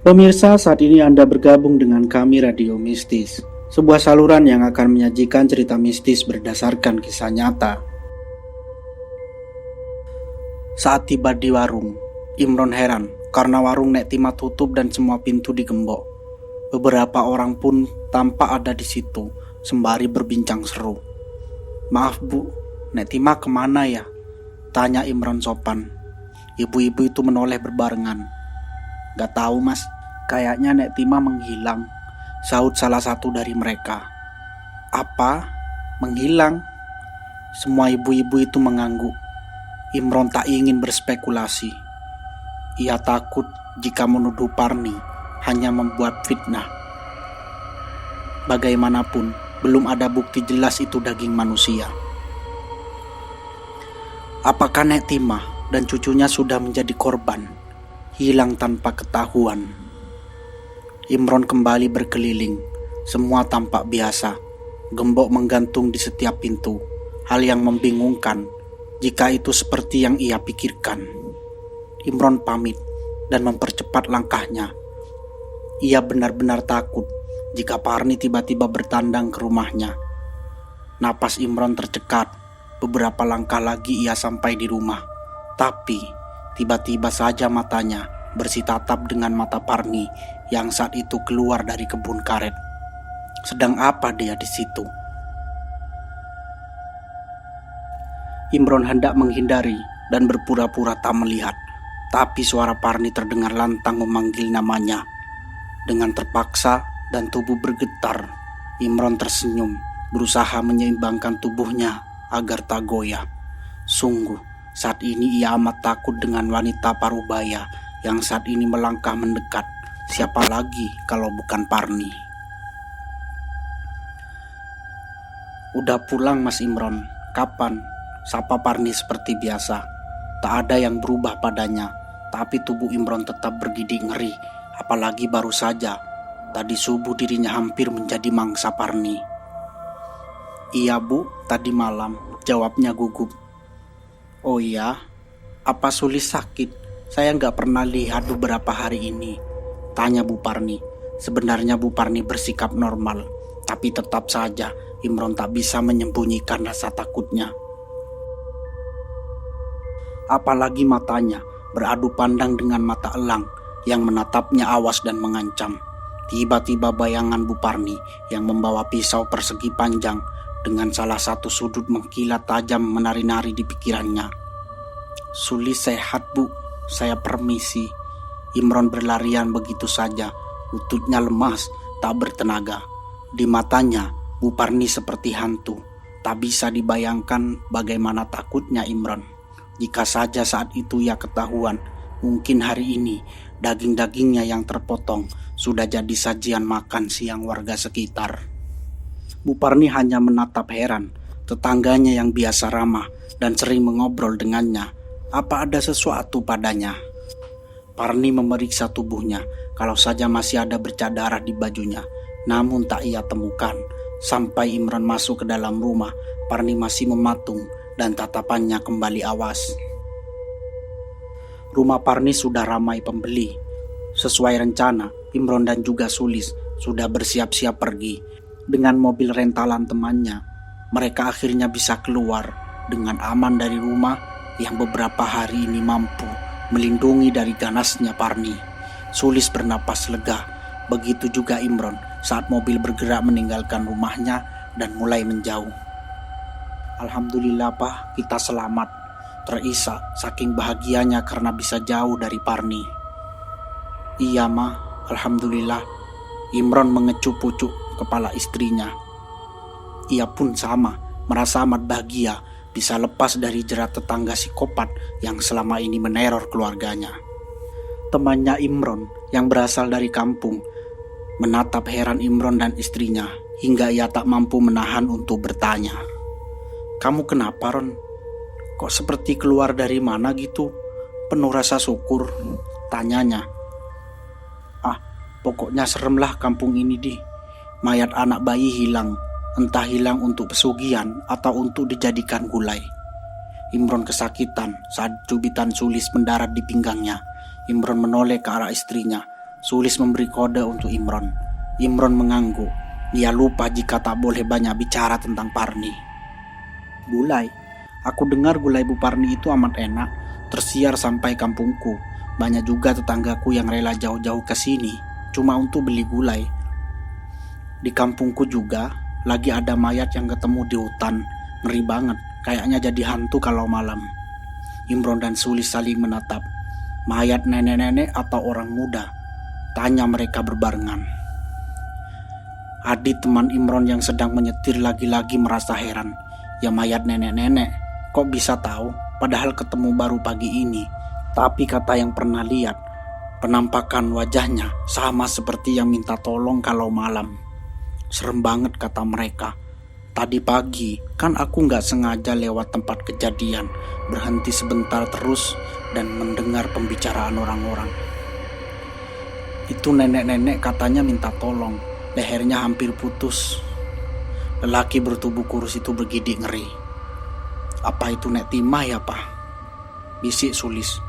Pemirsa, saat ini Anda bergabung dengan kami Radio Mistis, sebuah saluran yang akan menyajikan cerita mistis berdasarkan kisah nyata. Saat tiba di warung, Imron heran karena warung Nek Tima tutup dan semua pintu digembok. Beberapa orang pun tampak ada di situ, sembari berbincang seru. "Maaf Bu, Nek Tima kemana ya?" tanya Imron sopan. Ibu-ibu itu menoleh berbarengan. "Gak tahu Mas, kayaknya Nek Tima menghilang," sahut salah satu dari mereka. "Apa? Menghilang?" Semua ibu-ibu itu mengangguk. Imron tak ingin berspekulasi. Ia takut jika menuduh Parni hanya membuat fitnah. Bagaimanapun, belum ada bukti jelas itu daging manusia. Apakah Nek Tima dan cucunya sudah menjadi korban, hilang tanpa ketahuan? Imron kembali berkeliling. Semua tampak biasa. Gembok menggantung di setiap pintu. Hal yang membingungkan jika itu seperti yang ia pikirkan. Imron pamit dan mempercepat langkahnya. Ia benar-benar takut jika Parni tiba-tiba bertandang ke rumahnya. Napas Imron tercekat. Beberapa langkah lagi ia sampai di rumah. Tapi tiba-tiba saja matanya bersitatap dengan mata Parni yang saat itu keluar dari kebun karet. Sedang apa dia di situ? Imron hendak menghindari dan berpura-pura tak melihat, tapi suara Parni terdengar lantang memanggil namanya. Dengan terpaksa dan tubuh bergetar, Imron tersenyum, berusaha menyeimbangkan tubuhnya agar tak goyah. Sungguh, saat ini ia amat takut dengan wanita parubaya yang saat ini melangkah mendekat. Siapa lagi kalau bukan Parni? "Udah pulang Mas Imron, kapan?" sapa Parni seperti biasa. Tak ada yang berubah padanya, tapi tubuh Imron tetap bergidik ngeri. Apalagi baru saja tadi subuh dirinya hampir menjadi mangsa Parni. "Iya Bu, tadi malam," jawabnya gugup. "Oh iya, apa Sulis sakit? Saya nggak pernah lihat beberapa hari ini," tanya Bu Parni. Sebenarnya Bu Parni bersikap normal, tapi tetap saja Imron tak bisa menyembunyikan rasa takutnya. Apalagi matanya beradu pandang dengan mata elang yang menatapnya awas dan mengancam. Tiba-tiba bayangan Bu Parni yang membawa pisau persegi panjang dengan salah satu sudut mengkilat tajam menari-nari di pikirannya. "Sulis sehat Bu, saya permisi." Imron berlarian begitu saja, lututnya lemas, tak bertenaga. Di matanya, Bu Parni seperti hantu. Tak bisa dibayangkan bagaimana takutnya Imron. Jika saja saat itu ia ketahuan, mungkin hari ini daging-dagingnya yang terpotong sudah jadi sajian makan siang warga sekitar. Bu Parni hanya menatap heran. Tetangganya yang biasa ramah dan sering mengobrol dengannya, apa ada sesuatu padanya? Parni memeriksa tubuhnya, kalau saja masih ada bercak darah di bajunya. Namun tak ia temukan. Sampai Imron masuk ke dalam rumah, Parni masih mematung dan tatapannya kembali awas. Rumah Parni sudah ramai pembeli. Sesuai rencana, Imron dan juga Sulis sudah bersiap-siap pergi. Dengan mobil rentalan temannya, mereka akhirnya bisa keluar dengan aman dari rumah yang beberapa hari ini mampu melindungi dari ganasnya Parni. Sulis bernapas lega, begitu juga Imron saat mobil bergerak meninggalkan rumahnya dan mulai menjauh. "Alhamdulillah Pak, kita selamat," terisak saking bahagianya karena bisa jauh dari Parni. "Iya Ma, Alhamdulillah." Imron mengecup pucuk kepala istrinya. Ia pun sama, merasa amat bahagia bisa lepas dari jerat tetangga psikopat yang selama ini meneror keluarganya. Temannya Imron yang berasal dari kampung menatap heran Imron dan istrinya hingga ia tak mampu menahan untuk bertanya. "Kamu kenapa Ron? Kok seperti keluar dari mana gitu? Penuh rasa syukur," tanyanya. "Ah, pokoknya serem lah kampung ini di. Mayat anak bayi hilang, entah hilang untuk pesugihan atau untuk dijadikan gulai." Imron kesakitan saat cubitan Sulis mendarat di pinggangnya. Imron menoleh ke arah istrinya. Sulis memberi kode untuk Imron. Imron mengangguk. Ia lupa jika tak boleh banyak bicara tentang Parni. Gulai. Aku dengar gulai Bu Parni itu amat enak. Tersiar sampai kampungku. Banyak juga tetanggaku yang rela jauh-jauh ke sini cuma untuk beli gulai. Di kampungku juga lagi ada mayat yang ketemu di hutan. Ngeri banget. Kayaknya jadi hantu kalau malam. Imron dan Sulis saling menatap. Mayat nenek-nenek atau orang muda? Tanya mereka berbarengan. Adit teman Imron yang sedang menyetir lagi-lagi merasa heran. Ya mayat nenek-nenek, kok bisa tahu? Padahal ketemu baru pagi ini. Tapi kata yang pernah lihat, penampakan wajahnya sama seperti yang minta tolong kalau malam. Serem banget kata mereka. Tadi pagi kan aku gak sengaja lewat tempat kejadian, berhenti sebentar terus dan mendengar pembicaraan orang-orang. Itu nenek-nenek katanya minta tolong, lehernya hampir putus. Lelaki bertubuh kurus itu bergidik ngeri. Apa itu Nek Timah ya Pak? Bisik Sulis.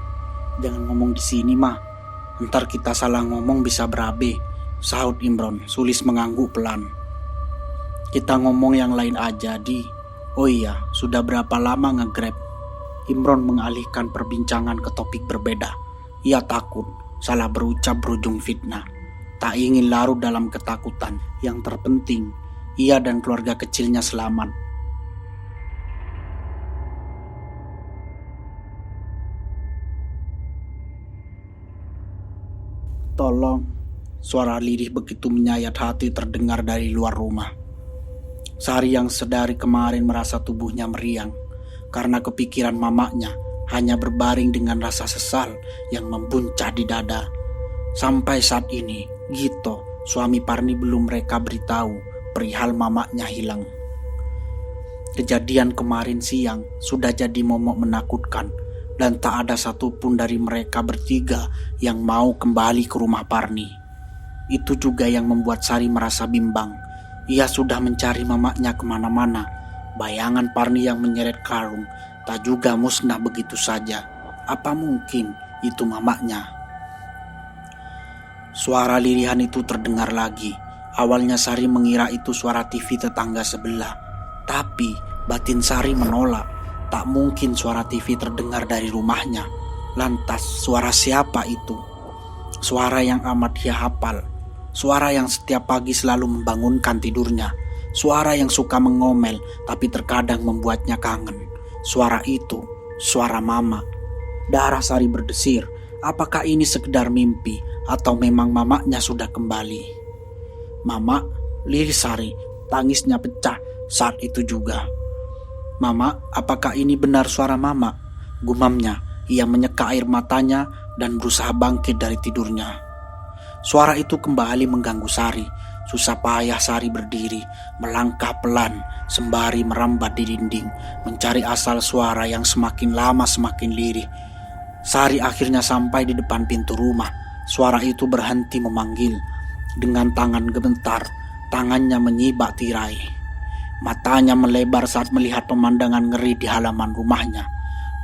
Jangan ngomong di sini mah, ntar kita salah ngomong bisa berabe, sahut Imron. Sulis mengangguk pelan. Kita ngomong yang lain aja di. Oh iya, sudah berapa lama nge-grab? Imron mengalihkan perbincangan ke topik berbeda. Ia takut salah berucap berujung fitnah. Tak ingin larut dalam ketakutan. Yang terpenting, ia dan keluarga kecilnya selamat. Tolong, suara lirih begitu menyayat hati terdengar dari luar rumah. Sari yang sedari kemarin merasa tubuhnya meriang karena kepikiran mamanya hanya berbaring dengan rasa sesal yang membuncah di dada. Sampai saat ini, Gito, suami Parni belum mereka beritahu perihal mamanya hilang. Kejadian kemarin siang sudah jadi momok menakutkan dan tak ada satupun dari mereka bertiga yang mau kembali ke rumah Parni. Itu juga yang membuat Sari merasa bimbang. Ia sudah mencari mamanya kemana-mana. Bayangan Parni yang menyeret karung tak juga musnah begitu saja. Apa mungkin itu mamanya? Suara lirihan itu terdengar lagi. Awalnya Sari mengira itu suara TV tetangga sebelah. Tapi batin Sari menolak. Tak mungkin suara TV terdengar dari rumahnya. Lantas suara siapa itu? Suara yang amat ia hafal. Suara yang setiap pagi selalu membangunkan tidurnya. Suara yang suka mengomel tapi terkadang membuatnya kangen. Suara itu, suara mama. Darah Sari berdesir. Apakah ini sekedar mimpi atau memang mamanya sudah kembali? Mama, liris Sari. Tangisnya pecah saat itu juga. Mama, apakah ini benar suara mama? Gumamnya. Ia menyeka air matanya dan berusaha bangkit dari tidurnya. Suara itu kembali mengganggu Sari. Susah payah Sari berdiri, melangkah pelan, sembari merambat di dinding, mencari asal suara yang semakin lama semakin lirih. Sari akhirnya sampai di depan pintu rumah. Suara itu berhenti memanggil. Dengan tangan gemetar, tangannya menyibak tirai. Matanya melebar saat melihat pemandangan ngeri di halaman rumahnya.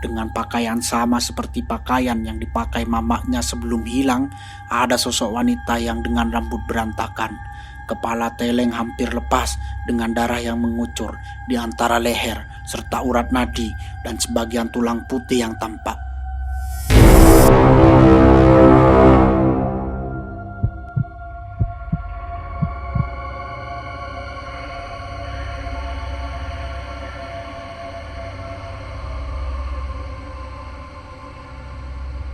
Dengan pakaian sama seperti pakaian yang dipakai mamanya sebelum hilang, ada sosok wanita yang dengan rambut berantakan, kepala teleng hampir lepas dengan darah yang mengucur di antara leher serta urat nadi dan sebagian tulang putih yang tampak.